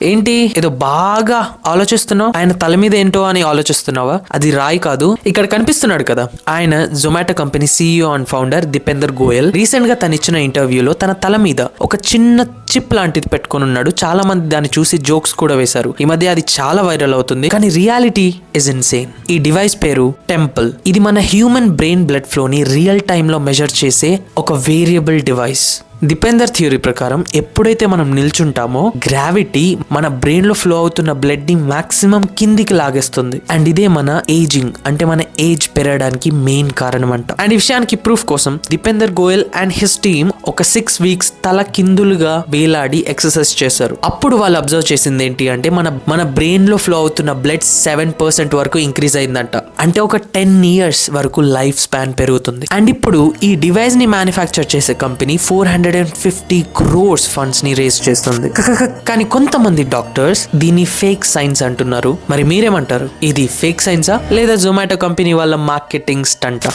ఏంటి ఏదో బాగా ఆలోచిస్తున్నావు, ఆయన తల మీద ఏంటో అని ఆలోచిస్తున్నావా? అది రాయి కాదు, ఇక్కడ కనిపిస్తున్నాడు కదా, ఆయన Zomato company CEO and founder Deepender Goyal. Recent గా తను ఇచ్చిన ఇంటర్వ్యూలో తన తల మీద ఒక చిన్న చిప్ లాంటిది పెట్టుకుని ఉన్నాడు. చాలా మంది దాన్ని చూసి జోక్స్ కూడా వేశారు. ఈ మధ్య అది చాలా వైరల్ అవుతుంది, కానీ రియాలిటీ ఇస్ ఇన్సేన్. ఈ డివైస్ పేరు టెంపుల్. ఇది మన హ్యూమన్ బ్రెయిన్ బ్లడ్ ఫ్లో ని రియల్ టైమ్ లో మెజర్ చేసే ఒక వేరియబుల్ డివైస్. దీపేందర్ థియరీ ప్రకారం ఎప్పుడైతే మనం నిల్చుంటామో గ్రావిటీ మన బ్రెయిన్ లో ఫ్లో అవుతున్న బ్లడ్ ని మాక్సిమం కిందికి లాగేస్తుంది. అండ్ ఇదే మన ఏజింగ్ అంటే మన ఏజ్ పెరగడానికి మెయిన్ కారణం అంట. అండ్ ఈ విషయానికి ప్రూఫ్ కోసం Deepender Goyal and his team ఒక 6 weeks తల కిందులుగా వేలాడి ఎక్సర్సైజ్ చేశారు. అప్పుడు వాళ్ళు అబ్జర్వ్ చేసింది ఏంటి అంటే మన బ్రెయిన్ లో ఫ్లో అవుతున్న బ్లడ్ 7% వరకు ఇంక్రీజ్ అయిందంట. అంటే ఒక 10 years వరకు లైఫ్ స్పాన్ పెరుగుతుంది. అండ్ ఇప్పుడు ఈ డివైస్ ని మ్యానుఫ్యాక్చర్ చేసే కంపెనీ 450 crores ఫండ్స్ ని రేస్ చేస్తుంది. కానీ కొంతమంది డాక్టర్స్ దీన్ని ఫేక్ సైన్స్ అంటున్నారు. మరి మీరేమంటారు? ఇది ఫేక్ సైన్సా లేదా జొమాటో కంపెనీ వాళ్ళ మార్కెటింగ్ స్టంటా?